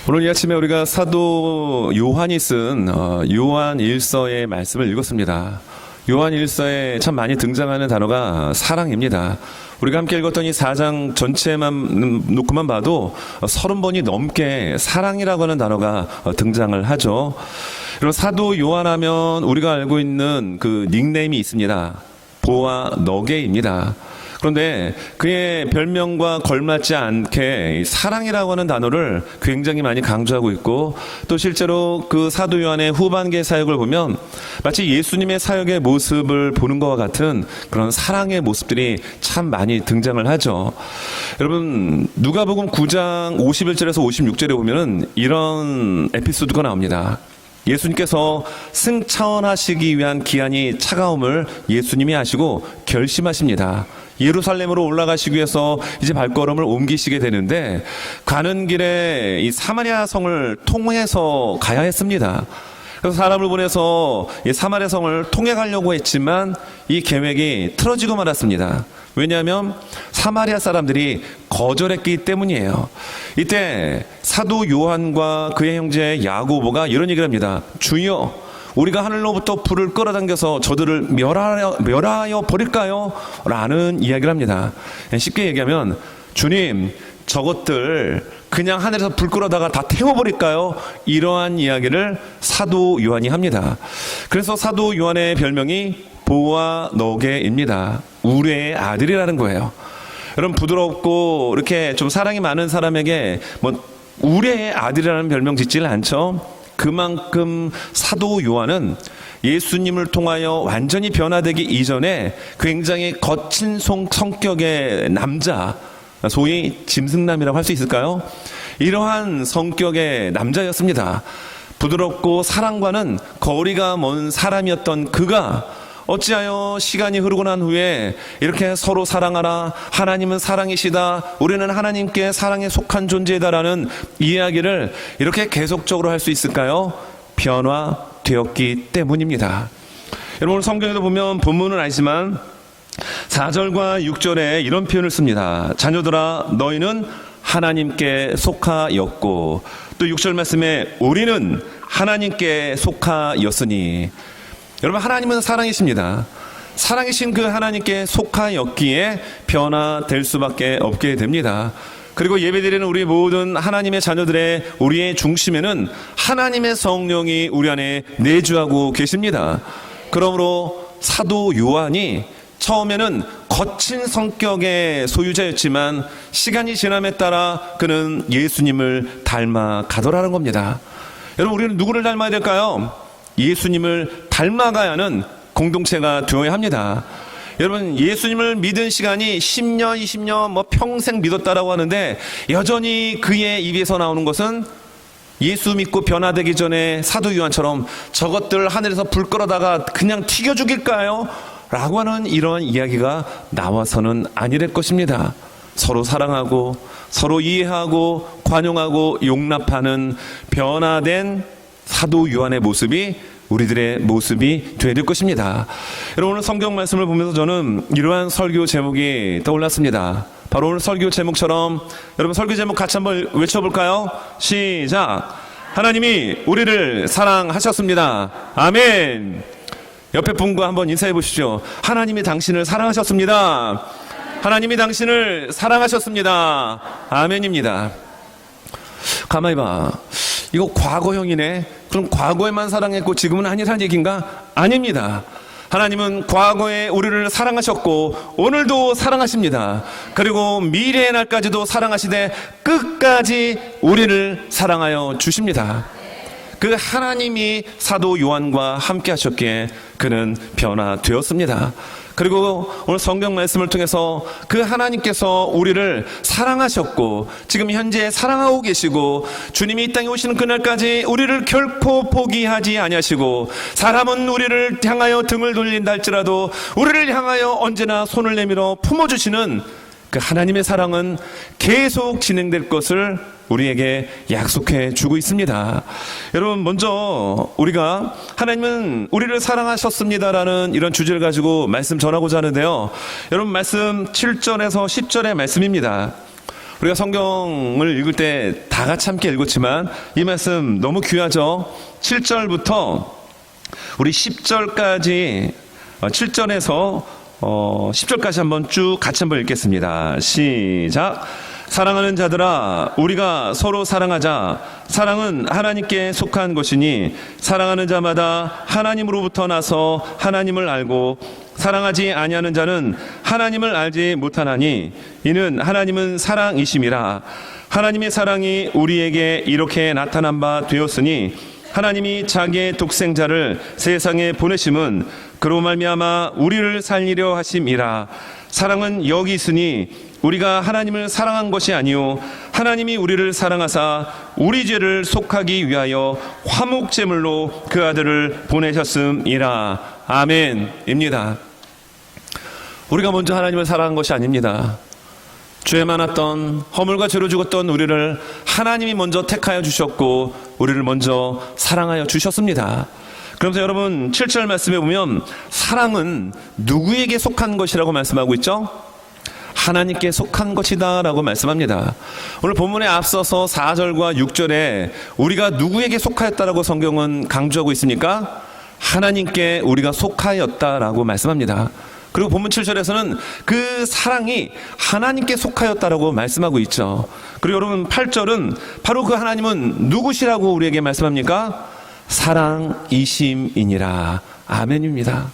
오늘 이 아침에 우리가 사도 요한이 쓴 요한 일서의 말씀을 읽었습니다. 요한 일서에 참 많이 등장하는 단어가 사랑입니다. 우리가 함께 읽었던 이 4장 전체만 놓고만 봐도 30번이 넘게 사랑이라고 하는 단어가 등장을 하죠. 그리고 사도 요한하면 우리가 알고 있는 그 닉네임이 있습니다. 보아 너게입니다. 그런데 그의 별명과 걸맞지 않게 사랑이라고 하는 단어를 굉장히 많이 강조하고 있고, 또 실제로 그 사도 요한의 후반기의 사역을 보면 마치 예수님의 사역의 모습을 보는 것과 같은 그런 사랑의 모습들이 참 많이 등장을 하죠. 여러분, 누가복음 9장 51절에서 56절에 보면은 이런 에피소드가 나옵니다. 예수님께서 승천하시기 위한 기한이 차가움을 예수님이 아시고 결심하십니다. 예루살렘으로 올라가시기 위해서 이제 발걸음을 옮기시게 되는데, 가는 길에 이 사마리아 성을 통해서 가야 했습니다. 그래서 사람을 보내서 이 사마리아 성을 통해 가려고 했지만 이 계획이 틀어지고 말았습니다. 왜냐하면 사마리아 사람들이 거절했기 때문이에요. 이때 사도 요한과 그의 형제 야고보가 이런 얘기를 합니다. 주여, 우리가 하늘로부터 불을 끌어당겨서 저들을 멸하여 버릴까요? 라는 이야기를 합니다. 쉽게 얘기하면, 주님, 저것들 그냥 하늘에서 불 끌어다가 다 태워버릴까요? 이러한 이야기를 사도 요한이 합니다. 그래서 사도 요한의 별명이 보아 너게입니다. 우레의 아들이라는 거예요. 여러분, 부드럽고 이렇게 좀 사랑이 많은 사람에게 우레의 아들이라는 별명 짓지를 않죠. 그만큼 사도 요한은 예수님을 통하여 완전히 변화되기 이전에 굉장히 거친 성격의 남자, 소위 짐승남이라고 할 수 있을까요? 이러한 성격의 남자였습니다. 부드럽고 사랑과는 거리가 먼 사람이었던 그가 어찌하여 시간이 흐르고 난 후에 이렇게 서로 사랑하라, 하나님은 사랑이시다, 우리는 하나님께 사랑에 속한 존재다라는 이야기를 이렇게 계속적으로 할 수 있을까요? 변화되었기 때문입니다. 여러분, 성경에도 보면 본문은 아니지만 4절과 6절에 이런 표현을 씁니다. 자녀들아, 너희는 하나님께 속하였고, 또 6절 말씀에 우리는 하나님께 속하였으니. 여러분, 하나님은 사랑이십니다. 사랑이신 그 하나님께 속하였기에 변화될 수밖에 없게 됩니다. 그리고 예배드리는 우리 모든 하나님의 자녀들의 우리의 중심에는 하나님의 성령이 우리 안에 내주하고 계십니다. 그러므로 사도 요한이 처음에는 거친 성격의 소유자였지만 시간이 지남에 따라 그는 예수님을 닮아가더라는 겁니다. 여러분, 우리는 누구를 닮아야 될까요? 예수님을 닮아가야 하는 공동체가 되어야 합니다. 여러분, 예수님을 믿은 시간이 10년, 20년, 평생 믿었다라고 하는데 여전히 그의 입에서 나오는 것은 예수 믿고 변화되기 전에 사도 요한처럼 저것들 하늘에서 불 끌어다가 그냥 튀겨 죽일까요? 라고 하는 이런 이야기가 나와서는 아니랄 것입니다. 서로 사랑하고 서로 이해하고 관용하고 용납하는 변화된 사도 요한의 모습이 우리들의 모습이 되어야 될 것입니다. 여러분, 오늘 성경 말씀을 보면서 저는 이러한 설교 제목이 떠올랐습니다. 바로 오늘 설교 제목처럼 여러분, 설교 제목 같이 한번 외쳐볼까요? 시작! 하나님이 우리를 사랑하셨습니다. 아멘. 옆에 분과 한번 인사해 보십시오. 하나님이 당신을 사랑하셨습니다. 하나님이 당신을 사랑하셨습니다. 아멘입니다. 가만히 봐. 이거 과거형이네. 그럼 과거에만 사랑했고 지금은 아니라는 얘기인가? 아닙니다. 하나님은 과거에 우리를 사랑하셨고 오늘도 사랑하십니다. 그리고 미래의 날까지도 사랑하시되 끝까지 우리를 사랑하여 주십니다. 그 하나님이 사도 요한과 함께 하셨기에 그는 변화되었습니다. 그리고 오늘 성경 말씀을 통해서 그 하나님께서 우리를 사랑하셨고 지금 현재 사랑하고 계시고 주님이 이 땅에 오시는 그날까지 우리를 결코 포기하지 아니하시고 사람은 우리를 향하여 등을 돌린다 할지라도 우리를 향하여 언제나 손을 내밀어 품어주시는 그 하나님의 사랑은 계속 진행될 것을 우리에게 약속해 주고 있습니다. 여러분, 먼저 우리가 하나님은 우리를 사랑하셨습니다라는 이런 주제를 가지고 말씀 전하고자 하는데요. 여러분, 말씀 7절에서 10절의 말씀입니다. 우리가 성경을 읽을 때 다 같이 함께 읽었지만 이 말씀 너무 귀하죠. 7절부터 우리 10절까지 7절에서 10절까지 한번 쭉 같이 한번 읽겠습니다. 시작. 사랑하는 자들아, 우리가 서로 사랑하자. 사랑은 하나님께 속한 것이니 사랑하는 자마다 하나님으로부터 나서 하나님을 알고 사랑하지 아니하는 자는 하나님을 알지 못하나니 이는 하나님은 사랑이심이라. 하나님의 사랑이 우리에게 이렇게 나타난 바 되었으니 하나님이 자기의 독생자를 세상에 보내심은 그로 말미암아 우리를 살리려 하심이라. 사랑은 여기 있으니 우리가 하나님을 사랑한 것이 아니요 하나님이 우리를 사랑하사 우리 죄를 속하기 위하여 화목제물로 그 아들을 보내셨음이라. 아멘입니다. 우리가 먼저 하나님을 사랑한 것이 아닙니다. 죄 많았던 허물과 죄로 죽었던 우리를 하나님이 먼저 택하여 주셨고 우리를 먼저 사랑하여 주셨습니다. 그러면서 여러분 7절 말씀에 보면 사랑은 누구에게 속한 것이라고 말씀하고 있죠? 하나님께 속한 것이다 라고 말씀합니다. 오늘 본문에 앞서서 4절과 6절에 우리가 누구에게 속하였다라고 성경은 강조하고 있습니까? 하나님께 우리가 속하였다라고 말씀합니다. 그리고 본문 7절에서는 그 사랑이 하나님께 속하였다라고 말씀하고 있죠. 그리고 여러분 8절은 바로 그 하나님은 누구시라고 우리에게 말씀합니까? 사랑이심이니라. 아멘입니다.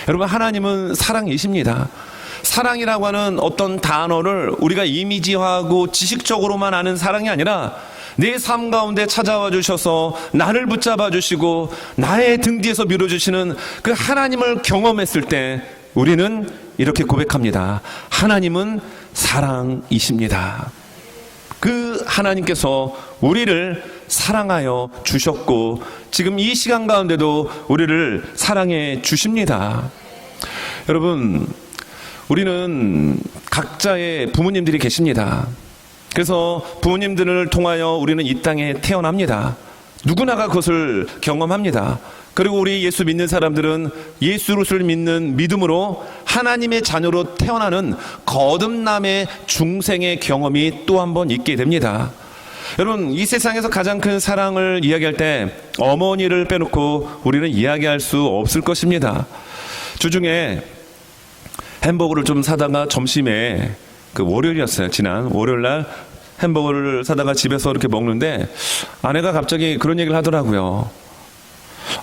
여러분 하나님은 사랑이십니다. 사랑이라고 하는 어떤 단어를 우리가 이미지화하고 지식적으로만 아는 사랑이 아니라 내 삶 가운데 찾아와 주셔서 나를 붙잡아 주시고 나의 등 뒤에서 밀어주시는 그 하나님을 경험했을 때 우리는 이렇게 고백합니다. 하나님은 사랑이십니다. 그 하나님께서 우리를 사랑하여 주셨고 지금 이 시간 가운데도 우리를 사랑해 주십니다. 여러분 우리는 각자의 부모님들이 계십니다. 그래서 부모님들을 통하여 우리는 이 땅에 태어납니다. 누구나가 그것을 경험합니다. 그리고 우리 예수 믿는 사람들은 예수를 믿는 믿음으로 하나님의 자녀로 태어나는 거듭남의 중생의 경험이 또 한 번 있게 됩니다. 여러분 이 세상에서 가장 큰 사랑을 이야기할 때 어머니를 빼놓고 우리는 이야기할 수 없을 것입니다. 주중에 햄버거를 좀 사다가 점심에 그 월요일이었어요. 지난 월요일날 햄버거를 사다가 집에서 이렇게 먹는데 아내가 갑자기 그런 얘기를 하더라고요.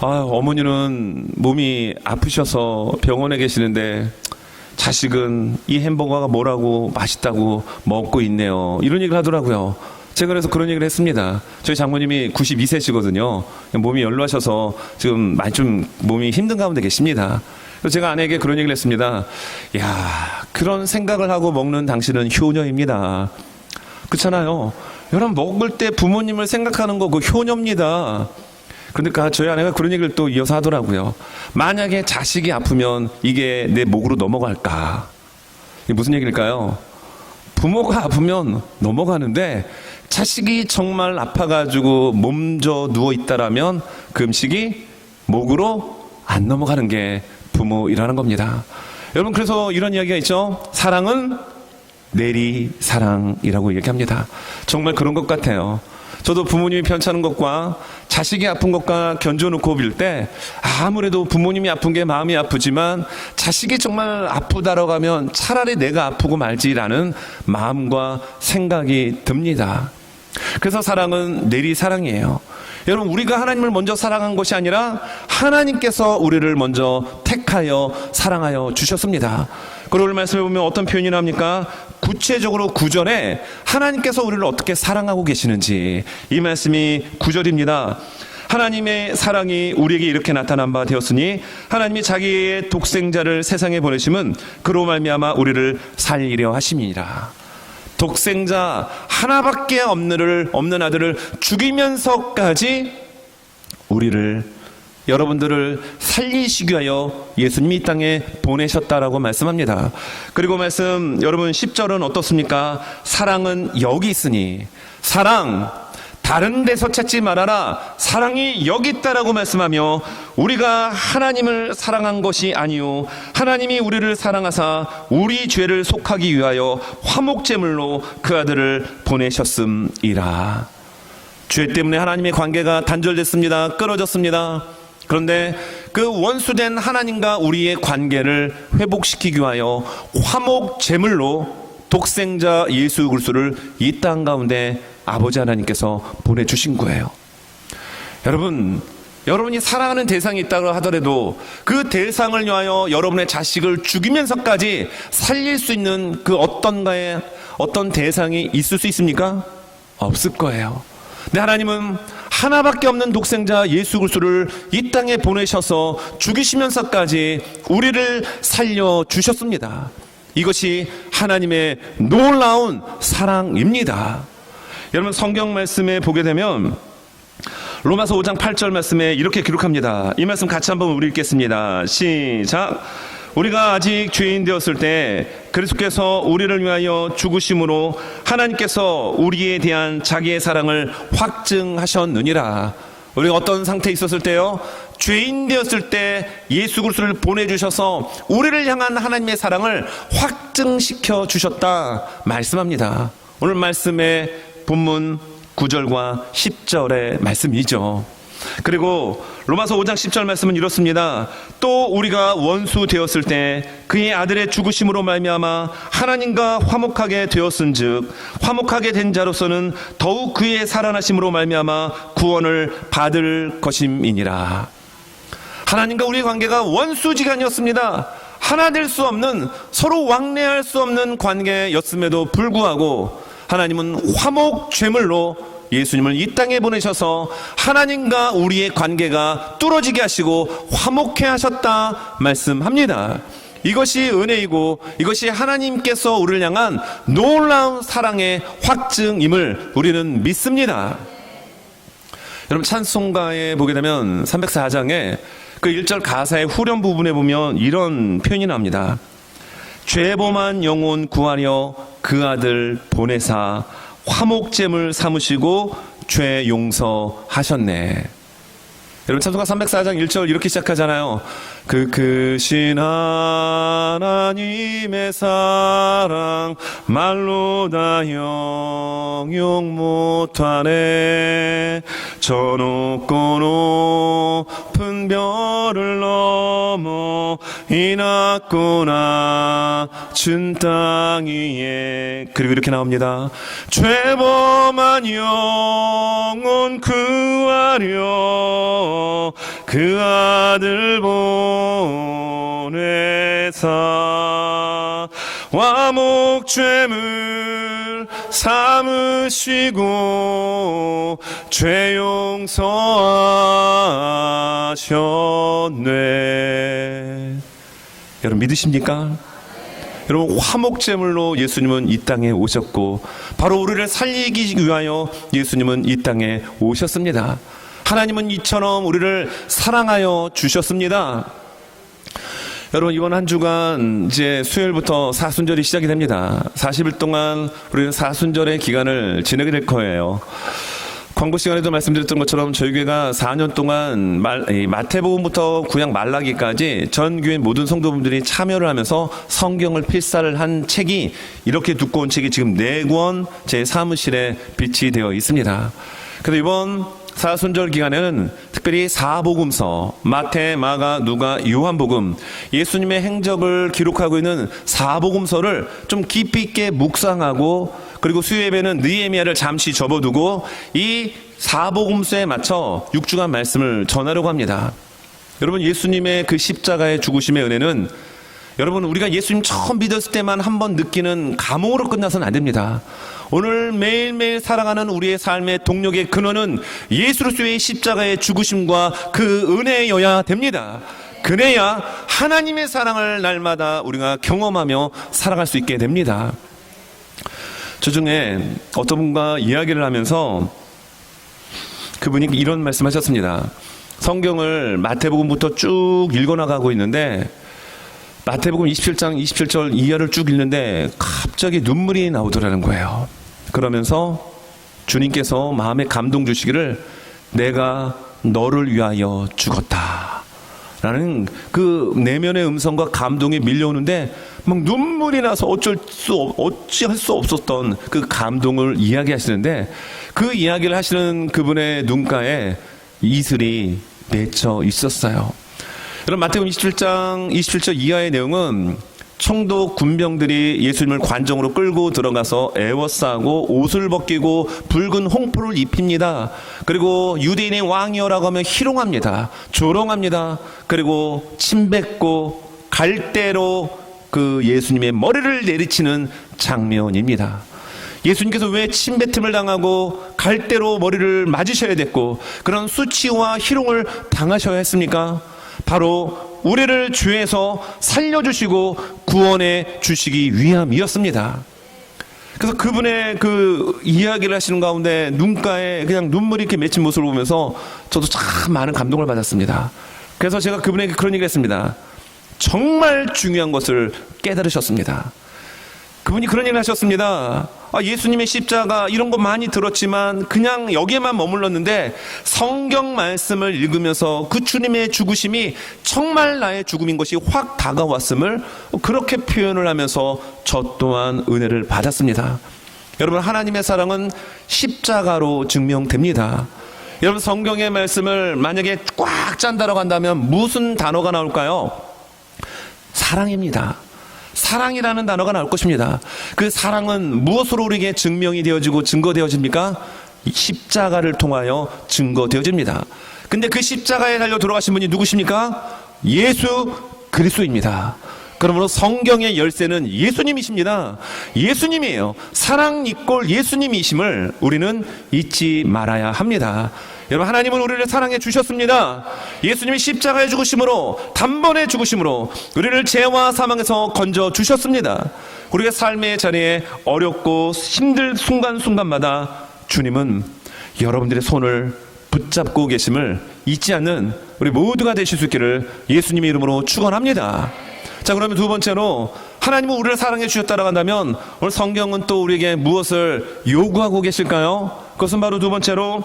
어머니는 몸이 아프셔서 병원에 계시는데 자식은 이 햄버거가 뭐라고 맛있다고 먹고 있네요. 이런 얘기를 하더라고요. 제가 그래서 그런 얘기를 했습니다. 저희 장모님이 92세시거든요. 몸이 연로하셔서 지금 많이 좀 몸이 힘든 가운데 계십니다. 그래서 제가 아내에게 그런 얘기를 했습니다. 야, 그런 생각을 하고 먹는 당신은 효녀입니다. 그렇잖아요. 여러분 먹을 때 부모님을 생각하는 거 그 효녀입니다. 그러니까 저희 아내가 그런 얘기를 또 이어서 하더라고요. 만약에 자식이 아프면 이게 내 목으로 넘어갈까? 이게 무슨 얘기일까요? 부모가 아프면 넘어가는데 자식이 정말 아파가지고 몸져 누워있다라면 그 음식이 목으로 안 넘어가는 게 부모이라는 겁니다. 여러분 그래서 이런 이야기가 있죠. 사랑은 내리사랑이라고 얘기합니다. 정말 그런 것 같아요. 저도 부모님이 편찮은 것과 자식이 아픈 것과 견줘놓고 볼 때 아무래도 부모님이 아픈 게 마음이 아프지만 자식이 정말 아프다라고 하면 차라리 내가 아프고 말지라는 마음과 생각이 듭니다. 그래서 사랑은 내리사랑이에요. 여러분 우리가 하나님을 먼저 사랑한 것이 아니라 하나님께서 우리를 먼저 택하여 사랑하여 주셨습니다. 그리고 오늘 말씀해 보면 어떤 표현이 나옵니까? 구체적으로 9절에 하나님께서 우리를 어떻게 사랑하고 계시는지 이 말씀이 9절입니다. 하나님의 사랑이 우리에게 이렇게 나타난 바 되었으니 하나님이 자기의 독생자를 세상에 보내심은 그로 말미암아 우리를 살리려 하심이니라. 독생자 하나밖에 없는 아들을 죽이면서까지 우리를 여러분들을 살리시기 위하여 예수님이 이 땅에 보내셨다라고 말씀합니다. 그리고 말씀 여러분 10절은 어떻습니까? 사랑은 여기 있으니 사랑 다른 데서 찾지 말아라. 사랑이 여기 있다라고 말씀하며 우리가 하나님을 사랑한 것이 아니요 하나님이 우리를 사랑하사 우리 죄를 속하기 위하여 화목제물로 그 아들을 보내셨음이라. 죄 때문에 하나님의 관계가 단절됐습니다. 끊어졌습니다. 그런데 그 원수된 하나님과 우리의 관계를 회복시키기 위하여 화목제물로 독생자 예수 그리스도를 이 땅 가운데 아버지 하나님께서 보내주신 거예요. 여러분이 사랑하는 대상이 있다고 하더라도 그 대상을 위하여 여러분의 자식을 죽이면서까지 살릴 수 있는 그 어떤 대상이 있을 수 있습니까? 없을 거예요. 근데 하나님은 하나밖에 없는 독생자 예수 그리스도를 이 땅에 보내셔서 죽이시면서까지 우리를 살려주셨습니다. 이것이 하나님의 놀라운 사랑입니다. 여러분 성경 말씀에 보게 되면 로마서 5장 8절 말씀에 이렇게 기록합니다. 이 말씀 같이 한번 우리 읽겠습니다. 시작. 우리가 아직 죄인 되었을 때 그리스도께서 우리를 위하여 죽으심으로 하나님께서 우리에 대한 자기의 사랑을 확증하셨느니라. 우리가 어떤 상태에 있었을 때요? 죄인 되었을 때 예수 그리스도를 보내주셔서 우리를 향한 하나님의 사랑을 확증시켜 주셨다 말씀합니다. 오늘 말씀의 본문 9절과 10절의 말씀이죠. 그리고 로마서 5장 10절 말씀은 이렇습니다. 또 우리가 원수 되었을 때 그의 아들의 죽으심으로 말미암아 하나님과 화목하게 되었은즉 화목하게 된 자로서는 더욱 그의 살아나심으로 말미암아 구원을 받을 것임이니라. 하나님과 우리의 관계가 원수지간이었습니다. 하나 될 수 없는, 서로 왕래할 수 없는 관계였음에도 불구하고 하나님은 화목 제물로 예수님을 이 땅에 보내셔서 하나님과 우리의 관계가 뚫어지게 하시고 화목해 하셨다 말씀합니다. 이것이 은혜이고 이것이 하나님께서 우리를 향한 놀라운 사랑의 확증임을 우리는 믿습니다. 여러분 찬송가에 보게 되면 304장에 그 1절 가사의 후렴 부분에 보면 이런 표현이 나옵니다. 죄범한 영혼 구하려 그 아들 보내사 화목제물 삼으시고 죄 용서하셨네. 여러분 찬송가 304장 1절 이렇게 시작하잖아요. 그 크신 하나님의 사랑 말로 다 형용 못하네. 저 높고 높은 별을 넘어 이 낮고 낮은 땅 위에. 그리고 이렇게 나옵니다. 죄범한 영혼 구하려 그 아들 보내사 화목제물 삼으시고 죄 용서하셨네. 여러분 믿으십니까? 여러분 화목제물로 예수님은 이 땅에 오셨고 바로 우리를 살리기 위하여 예수님은 이 땅에 오셨습니다. 하나님은 이처럼 우리를 사랑하여 주셨습니다. 여러분 이번 한 주간 이제 수요일부터 사순절이 시작이 됩니다. 40일 동안 우리는 사순절의 기간을 지내게 될 거예요. 광고 시간에도 말씀드렸던 것처럼 저희 교회가 4년 동안 마태복음부터 구약 말라기까지 전 교회 모든 성도분들이 참여를 하면서 성경을 필사를 한 책이, 이렇게 두꺼운 책이 지금 4권 제 사무실에 비치되어 있습니다. 그래서 이번 사순절 기간에는 특별히 사복음서, 마태, 마가, 누가, 요한복음, 예수님의 행적을 기록하고 있는 사복음서를 좀 깊이 있게 묵상하고, 그리고 수요예배는 느헤미야를 잠시 접어두고 이 사복음서에 맞춰 6주간 말씀을 전하려고 합니다. 여러분 예수님의 그 십자가의 죽으심의 은혜는 여러분 우리가 예수님 처음 믿었을 때만 한번 느끼는 감흥으로 끝나서는 안 됩니다. 오늘 매일매일 살아가는 우리의 삶의 동력의 근원은 예수 그리스도의 십자가의 죽으심과 그 은혜여야 됩니다. 그래야 하나님의 사랑을 날마다 우리가 경험하며 살아갈 수 있게 됩니다. 저 중에 어떤 분과 이야기를 하면서 그분이 이런 말씀하셨습니다. 성경을 마태복음부터 쭉 읽어나가고 있는데 마태복음 27장 27절 이하를 쭉 읽는데 갑자기 눈물이 나오더라는 거예요. 그러면서 주님께서 마음에 감동 주시기를 내가 너를 위하여 죽었다 라는 그 내면의 음성과 감동이 밀려오는데 막 눈물이 나서 어찌할 수 없었던 그 감동을 이야기하시는데, 그 이야기를 하시는 그분의 눈가에 이슬이 맺혀 있었어요. 여러분, 마태복음 27장 27절 이하의 내용은 청도 군병들이 예수님을 관정으로 끌고 들어가서 애워싸고 옷을 벗기고 붉은 홍포를 입힙니다. 그리고 유대인의 왕이여라고 하며 희롱합니다. 조롱합니다. 그리고 침 뱉고 갈대로 그 예수님의 머리를 내리치는 장면입니다. 예수님께서 왜 침뱉음을 당하고 갈대로 머리를 맞으셔야 됐고 그런 수치와 희롱을 당하셔야 했습니까? 바로 우리를 죄에서 살려주시고 구원해 주시기 위함이었습니다. 그래서 그분의 그 이야기를 하시는 가운데 눈가에 그냥 눈물이 이렇게 맺힌 모습을 보면서 저도 참 많은 감동을 받았습니다. 그래서 제가 그분에게 그런 얘기를 했습니다. 정말 중요한 것을 깨달으셨습니다. 그분이 그런 얘기를 하셨습니다. 예수님의 십자가 이런 거 많이 들었지만 그냥 여기에만 머물렀는데 성경 말씀을 읽으면서 그 주님의 죽으심이 정말 나의 죽음인 것이 확 다가왔음을 그렇게 표현을 하면서 저 또한 은혜를 받았습니다. 여러분, 하나님의 사랑은 십자가로 증명됩니다. 여러분, 성경의 말씀을 만약에 꽉 짠다라고 한다면 무슨 단어가 나올까요? 사랑입니다. 사랑이라는 단어가 나올 것입니다. 그 사랑은 무엇으로 우리에게 증명이 되어지고 증거되어집니까? 십자가를 통하여 증거되어집니다. 근데 그 십자가에 달려 돌아가신 분이 누구십니까? 예수 그리스도입니다. 그러므로 성경의 열쇠는 예수님이십니다. 예수님이에요. 사랑 이꼴 예수님이심을 우리는 잊지 말아야 합니다. 여러분, 하나님은 우리를 사랑해 주셨습니다. 예수님이 십자가에 죽으심으로, 단번에 죽으심으로 우리를 죄와 사망에서 건져 주셨습니다. 우리가 삶의 자리에 어렵고 힘들 순간순간마다 주님은 여러분들의 손을 붙잡고 계심을 잊지 않는 우리 모두가 되실 수 있기를 예수님의 이름으로 축원합니다. 자, 그러면 두 번째로 하나님은 우리를 사랑해 주셨다라고 한다면 오늘 성경은 또 우리에게 무엇을 요구하고 계실까요? 그것은 바로 두 번째로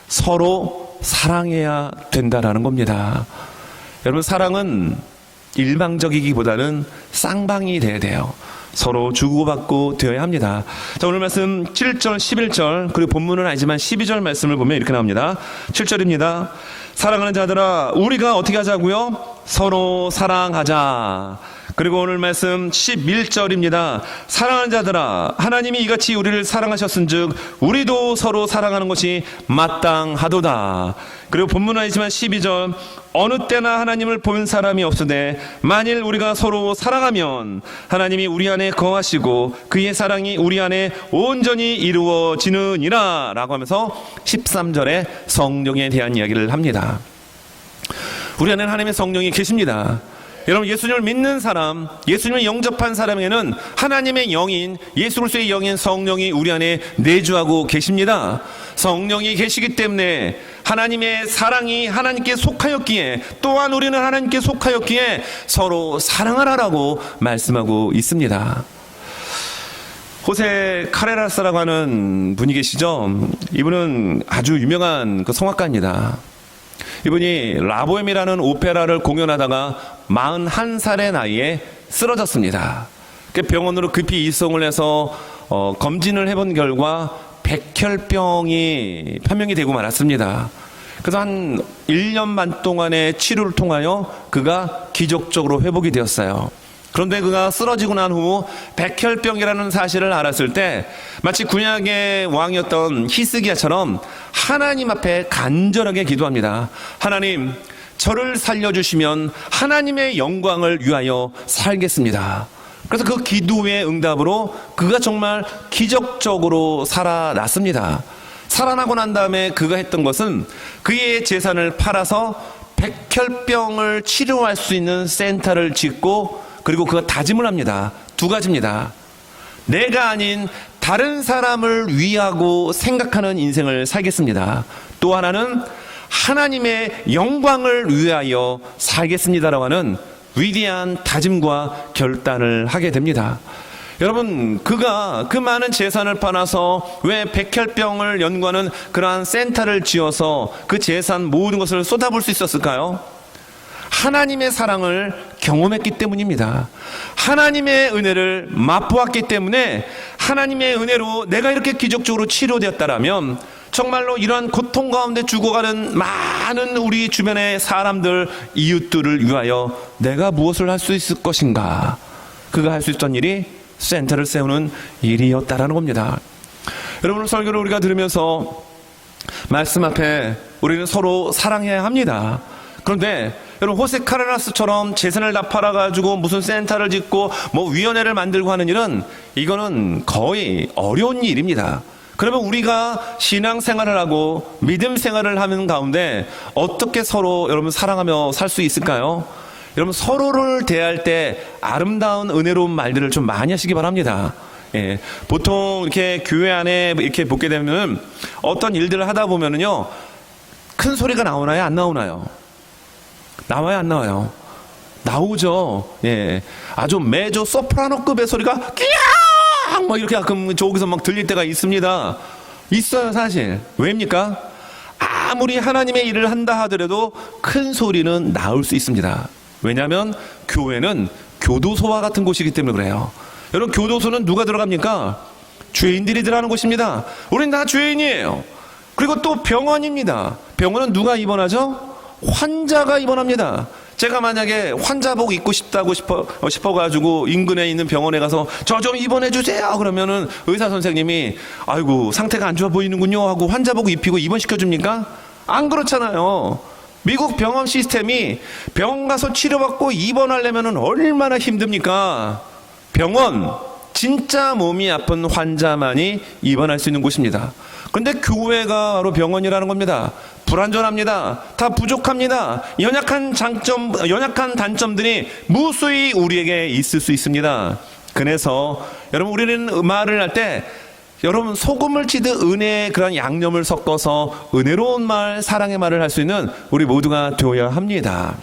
서로 사랑해야 된다라는 겁니다. 여러분, 사랑은 일방적이기보다는 쌍방이 돼야 돼요. 서로 주고받고 되어야 합니다. 자, 오늘 말씀 7절 11절 그리고 본문은 아니지만 12절 말씀을 보면 이렇게 나옵니다. 7절입니다. 사랑하는 자들아, 우리가 어떻게 하자고요? 서로 사랑하자. 그리고 오늘 말씀 11절입니다. 사랑하는 자들아, 하나님이 이같이 우리를 사랑하셨은즉 우리도 서로 사랑하는 것이 마땅하도다. 그리고 본문은 아니지만 12절, 어느 때나 하나님을 본 사람이 없으되 만일 우리가 서로 사랑하면 하나님이 우리 안에 거하시고 그의 사랑이 우리 안에 온전히 이루어지느니라 라고 하면서 13절에 성령에 대한 이야기를 합니다. 우리 안에는 하나님의 성령이 계십니다. 여러분, 예수님을 믿는 사람, 예수님을 영접한 사람에게는 하나님의 영인, 예수 그리스도의 영인 성령이 우리 안에 내주하고 계십니다. 성령이 계시기 때문에 하나님의 사랑이 하나님께 속하였기에, 또한 우리는 하나님께 속하였기에 서로 사랑하라라고 말씀하고 있습니다. 호세 카레라스라고 하는 분이 계시죠? 이분은 아주 유명한 그 성악가입니다. 이분이 라보엠이라는 오페라를 공연하다가 41살의 나이에 쓰러졌습니다. 병원으로 급히 이송을 해서 검진을 해본 결과 백혈병이 판명이 되고 말았습니다. 그래서 한 1년 반 동안의 치료를 통하여 그가 기적적으로 회복이 되었어요. 그런데 그가 쓰러지고 난 후 백혈병이라는 사실을 알았을 때 마치 구약의 왕이었던 히스기야처럼 하나님 앞에 간절하게 기도합니다. 하나님, 저를 살려주시면 하나님의 영광을 위하여 살겠습니다. 그래서 그 기도의 응답으로 그가 정말 기적적으로 살아났습니다. 살아나고 난 다음에 그가 했던 것은 그의 재산을 팔아서 백혈병을 치료할 수 있는 센터를 짓고, 그리고 그가 다짐을 합니다. 두 가지입니다. 내가 아닌 다른 사람을 위하고 생각하는 인생을 살겠습니다. 또 하나는 하나님의 영광을 위하여 살겠습니다라고 하는 위대한 다짐과 결단을 하게 됩니다. 여러분, 그가 그 많은 재산을 팔아서 왜 백혈병을 연구하는 그러한 센터를 지어서 그 재산 모든 것을 쏟아부을 수 있었을까요? 하나님의 사랑을 경험했기 때문입니다. 하나님의 은혜를 맛보았기 때문에 하나님의 은혜로 내가 이렇게 기적적으로 치료되었다라면 정말로 이러한 고통 가운데 죽어가는 많은 우리 주변의 사람들, 이웃들을 위하여 내가 무엇을 할 수 있을 것인가? 그가 할 수 있던 일이 센터를 세우는 일이었다라는 겁니다. 여러분, 설교를 우리가 들으면서 말씀 앞에 우리는 서로 사랑해야 합니다. 그런데 여러분, 호세 카레나스처럼 재산을 다 팔아가지고 무슨 센터를 짓고 뭐 위원회를 만들고 하는 일은 이거는 거의 어려운 일입니다. 그러면 우리가 신앙생활을 하고 믿음 생활을 하는 가운데 어떻게 서로 여러분 사랑하며 살 수 있을까요? 여러분, 서로를 대할 때 아름다운 은혜로운 말들을 좀 많이 하시기 바랍니다. 예, 보통 이렇게 교회 안에 이렇게 보게 되면 어떤 일들을 하다 보면은요, 큰 소리가 나오나요? 안 나오나요? 나와요? 안 나와요? 나오죠. 예, 아주 메조 소프라노급의 소리가 끼야! 막 이렇게 가끔 저기서 막 들릴 때가 있습니다. 있어요, 사실. 왜입니까? 아무리 하나님의 일을 한다 하더라도 큰 소리는 나올 수 있습니다. 왜냐하면 교회는 교도소와 같은 곳이기 때문에 그래요. 여러분, 교도소는 누가 들어갑니까? 죄인들이 들어가는 곳입니다. 우린 다 죄인이에요. 그리고 또 병원입니다. 병원은 누가 입원하죠? 환자가 입원합니다. 제가 만약에 환자복 입고 싶다고 싶어가지고 인근에 있는 병원에 가서 저 좀 입원해 주세요 그러면은 의사 선생님이 아이고 상태가 안 좋아 보이는군요 하고 환자복 입히고 입원시켜 줍니까? 안 그렇잖아요. 미국 병원 시스템이 병원 가서 치료받고 입원하려면은 얼마나 힘듭니까? 병원, 진짜 몸이 아픈 환자만이 입원할 수 있는 곳입니다. 그런데 교회가 바로 병원이라는 겁니다. 불완전합니다. 다 부족합니다. 연약한 단점들이 무수히 우리에게 있을 수 있습니다. 그래서 여러분, 우리는 말을 할 때 여러분, 소금을 치듯 은혜의 그런 양념을 섞어서 은혜로운 말, 사랑의 말을 할 수 있는 우리 모두가 되어야 합니다.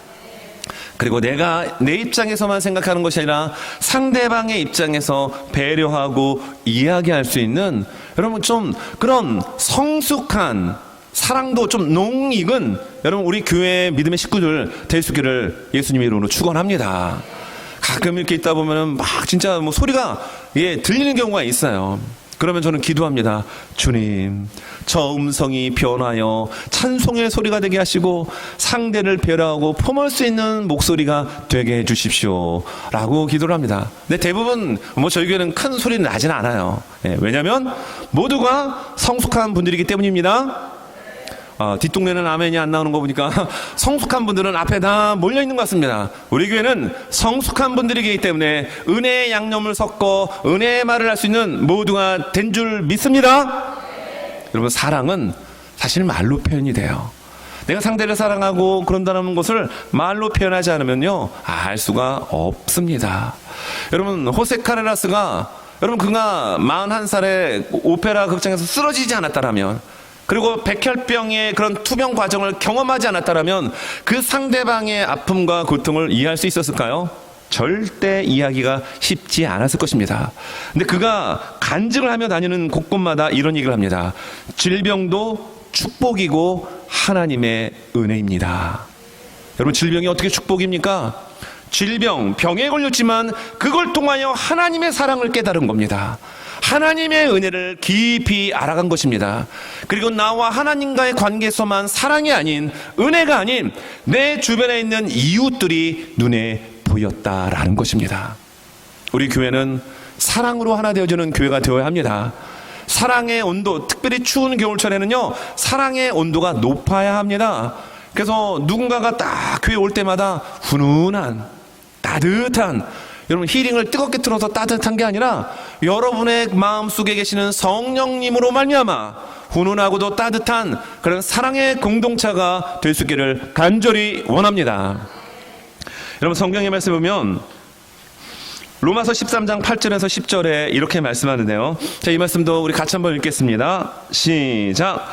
그리고 내가 내 입장에서만 생각하는 것이 아니라 상대방의 입장에서 배려하고 이야기할 수 있는 여러분, 좀 그런 성숙한 사랑도 좀 농익은 여러분, 우리 교회 믿음의 식구들 될 수 있기를 예수님의 이름으로 축원합니다. 가끔 이렇게 있다 보면은 막 진짜 뭐 소리가 들리는 경우가 있어요. 그러면 저는 기도합니다. 주님, 저 음성이 변하여 찬송의 소리가 되게 하시고 상대를 배려하고 품을 수 있는 목소리가 되게 해주십시오 라고 기도를 합니다. 근데 대부분 뭐 저희 교회는 큰 소리는 나지는 않아요. 왜냐하면 모두가 성숙한 분들이기 때문입니다. 뒷동네는 아멘이 안 나오는 거 보니까 성숙한 분들은 앞에 다 몰려있는 것 같습니다. 우리 교회는 성숙한 분들이기 때문에 은혜의 양념을 섞어 은혜의 말을 할 수 있는 모두가 된 줄 믿습니다. 여러분, 사랑은 사실 말로 표현이 돼요. 내가 상대를 사랑하고 그런다는 것을 말로 표현하지 않으면요, 알 수가 없습니다. 여러분, 호세 카레나스가 여러분, 그가 41살에 오페라 극장에서 쓰러지지 않았다라면, 그리고 백혈병의 그런 투병 과정을 경험하지 않았다면 그 상대방의 아픔과 고통을 이해할 수 있었을까요? 절대 이해하기가 쉽지 않았을 것입니다. 근데 그가 간증을 하며 다니는 곳곳마다 이런 얘기를 합니다. 질병도 축복이고 하나님의 은혜입니다. 여러분, 질병이 어떻게 축복입니까? 병에 걸렸지만 그걸 통하여 하나님의 사랑을 깨달은 겁니다. 하나님의 은혜를 깊이 알아간 것입니다. 그리고 나와 하나님과의 관계에서만 사랑이 아닌, 은혜가 아닌 내 주변에 있는 이웃들이 눈에 보였다라는 것입니다. 우리 교회는 사랑으로 하나 되어주는 교회가 되어야 합니다. 사랑의 온도, 특별히 추운 겨울철에는요, 사랑의 온도가 높아야 합니다. 그래서 누군가가 딱 교회 올 때마다 훈훈한, 따뜻한, 여러분, 히링을 뜨겁게 틀어서 따뜻한 게 아니라 여러분의 마음속에 계시는 성령님으로 말미암아 훈훈하고도 따뜻한 그런 사랑의 공동체가 될 수 있기를 간절히 원합니다. 여러분, 성경의 말씀 보면 로마서 13장 8절에서 10절에 이렇게 말씀하는데요. 자, 이 말씀도 우리 같이 한번 읽겠습니다. 시작.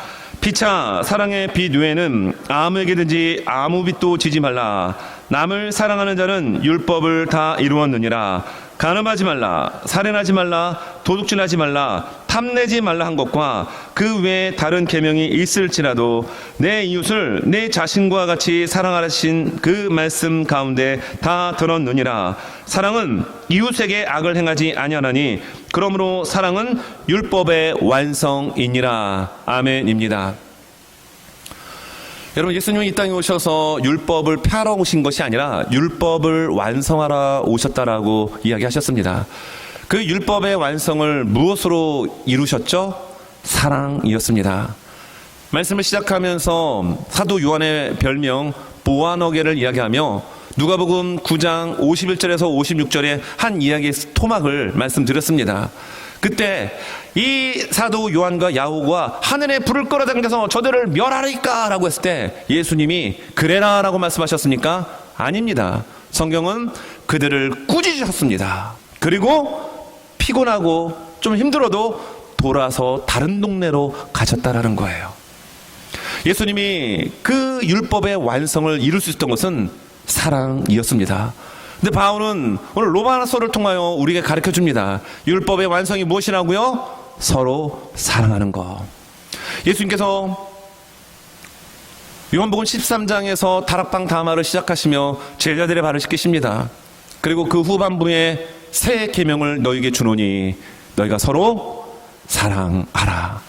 피차 사랑의 빛 외에는 아무에게든지 아무 빛도 지지 말라. 남을 사랑하는 자는 율법을 다 이루었느니라. 간음하지 말라, 살인하지 말라, 도둑질하지 말라, 탐내지 말라 한 것과 그 외에 다른 계명이 있을지라도 내 이웃을 내 자신과 같이 사랑하신 그 말씀 가운데 다 들었느니라. 사랑은 이웃에게 악을 행하지 아니하나니 그러므로 사랑은 율법의 완성이니라. 아멘입니다. 여러분, 예수님이 이 땅에 오셔서 율법을 펴러 오신 것이 아니라 율법을 완성하러 오셨다라고 이야기하셨습니다. 그 율법의 완성을 무엇으로 이루셨죠? 사랑이었습니다. 말씀을 시작하면서 사도 요한의 별명 보아너게를 이야기하며 누가복음 9장 51절에서 56절에 한 이야기의 토막을 말씀드렸습니다. 그때 이 사도 요한과 야고보가 하늘에 불을 끌어당겨서 저들을 멸하리까 라고 했을 때 예수님이 그래라 라고 말씀하셨습니까? 아닙니다. 성경은 그들을 꾸짖으셨습니다. 그리고 피곤하고 좀 힘들어도 돌아서 다른 동네로 가셨다라는 거예요. 예수님이 그 율법의 완성을 이룰 수 있었던 것은 사랑이었습니다. 근데 바울은 오늘 로마서를 통하여 우리에게 가르쳐 줍니다. 율법의 완성이 무엇이라고요? 서로 사랑하는 것. 예수님께서 요한복음 13장에서 다락방 담화를 시작하시며 제자들의 발을 씻기십니다. 그리고 그 후반부에 새 계명을 너희에게 주노니 너희가 서로 사랑하라.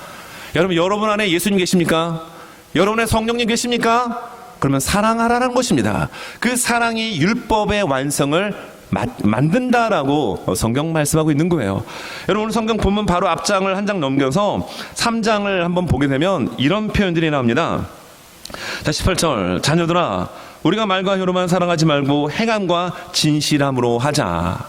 여러분 안에 예수님 계십니까? 여러분의 성령님 계십니까? 그러면 사랑하라는 것입니다. 그 사랑이 율법의 완성을 만든다라고 성경 말씀하고 있는 거예요. 여러분, 오늘 성경 본문 바로 앞장을 한 장 넘겨서 3장을 한번 보게 되면 이런 표현들이 나옵니다. 자, 18절. 자녀들아, 우리가 말과 혀로만 사랑하지 말고 행함과 진실함으로 하자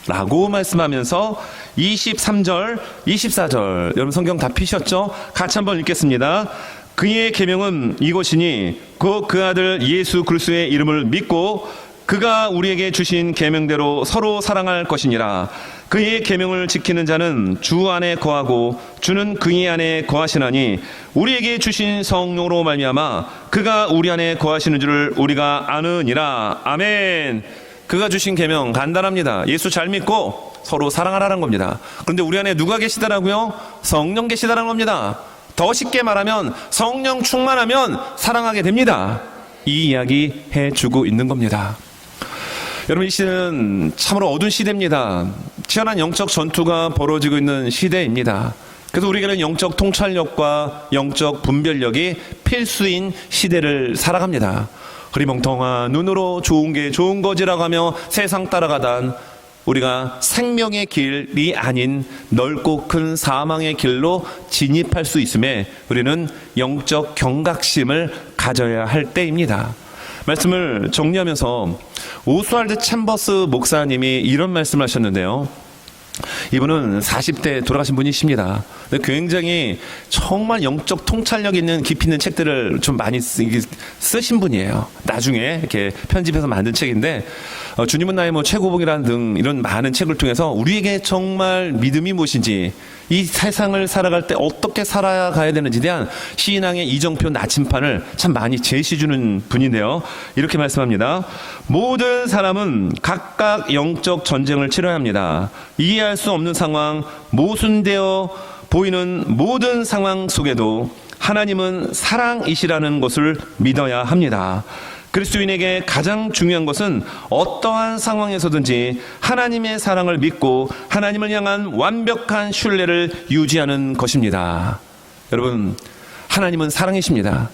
라고 말씀하면서 23절, 24절, 여러분 성경 다 피셨죠? 같이 한번 읽겠습니다. 그의 계명은 이것이니 곧 그 아들 예수 그리스도의 이름을 믿고 그가 우리에게 주신 계명대로 서로 사랑할 것이니라. 그의 계명을 지키는 자는 주 안에 거하고 주는 그의 안에 거하시나니 우리에게 주신 성령으로 말미암아 그가 우리 안에 거하시는 줄을 우리가 아느니라. 아멘. 그가 주신 계명 간단합니다. 예수 잘 믿고 서로 사랑하라는 겁니다. 그런데 우리 안에 누가 계시더라고요? 성령 계시다라는 겁니다. 더 쉽게 말하면 성령 충만하면 사랑하게 됩니다. 이 이야기 해주고 있는 겁니다. 여러분, 이 시대는 참으로 어두운 시대입니다. 치열한 영적 전투가 벌어지고 있는 시대입니다. 그래서 우리에게는 영적 통찰력과 영적 분별력이 필수인 시대를 살아갑니다. 흐리멍텅한 눈으로 좋은 게 좋은 거지라고 하며 세상 따라가단 우리가 생명의 길이 아닌 넓고 큰 사망의 길로 진입할 수 있음에 우리는 영적 경각심을 가져야 할 때입니다. 말씀을 정리하면서 오스왈드 챔버스 목사님이 이런 말씀을 하셨는데요. 이분은 40대 돌아가신 분이십니다. 굉장히 정말 영적 통찰력 있는 깊이 있는 책들을 좀 많이 쓰신 분이에요. 나중에 이렇게 편집해서 만든 책인데 주님은 나의 최고봉이라는 등 이런 많은 책을 통해서 우리에게 정말 믿음이 무엇인지 이 세상을 살아갈 때 어떻게 살아가야 되는지에 대한 신앙의 이정표 나침판을 참 많이 제시해주는 분인데요. 이렇게 말씀합니다. 모든 사람은 각각 영적 전쟁을 치러야 합니다. 이해할 수 없는 상황, 모순되어 보이는 모든 상황 속에도 하나님은 사랑이시라는 것을 믿어야 합니다. 그리스도인에게 가장 중요한 것은 어떠한 상황에서든지 하나님의 사랑을 믿고 하나님을 향한 완벽한 신뢰를 유지하는 것입니다. 여러분, 하나님은 사랑이십니다.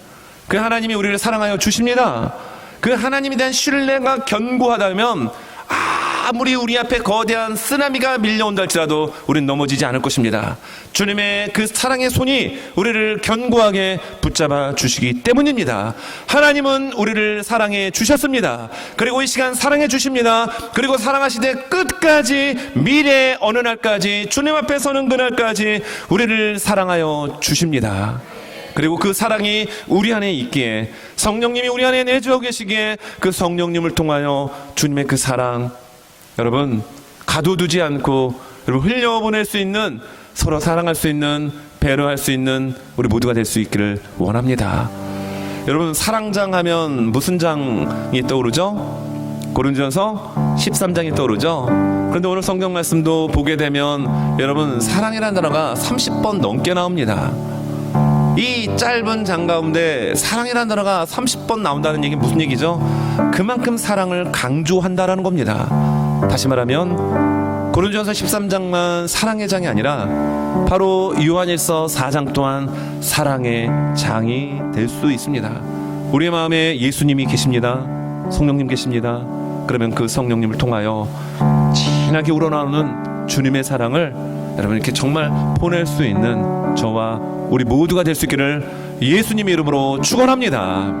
그 하나님이 우리를 사랑하여 주십니다. 그 하나님에 대한 신뢰가 견고하다면 아무리 우리 앞에 거대한 쓰나미가 밀려온다 할지라도 우리는 넘어지지 않을 것입니다. 주님의 그 사랑의 손이 우리를 견고하게 붙잡아 주시기 때문입니다. 하나님은 우리를 사랑해 주셨습니다. 그리고 이 시간 사랑해 주십니다. 그리고 사랑하시되 끝까지 미래 어느 날까지 주님 앞에 서는 그날까지 우리를 사랑하여 주십니다. 그리고 그 사랑이 우리 안에 있기에 성령님이 우리 안에 내주어 계시기에 그 성령님을 통하여 주님의 그 사랑 여러분 가둬두지 않고 여러분 흘려보낼 수 있는 서로 사랑할 수 있는 배려할 수 있는 우리 모두가 될 수 있기를 원합니다. 여러분 사랑장 하면 무슨 장이 떠오르죠? 고린도전서 13장이 떠오르죠? 그런데 오늘 성경 말씀도 보게 되면 여러분 사랑이라는 단어가 30번 넘게 나옵니다. 이 짧은 장 가운데 사랑이라는 단어가 30번 나온다는 얘기 무슨 얘기죠? 그만큼 사랑을 강조한다라는 겁니다. 다시 말하면 고린도전서 13장만 사랑의 장이 아니라 바로 요한일서 4장 또한 사랑의 장이 될 수 있습니다. 우리의 마음에 예수님이 계십니다. 성령님 계십니다. 그러면 그 성령님을 통하여 진하게 우러나오는 주님의 사랑을 여러분 이렇게 정말 보낼 수 있는 저와 우리 모두가 될 수 있기를 예수님의 이름으로 축원합니다.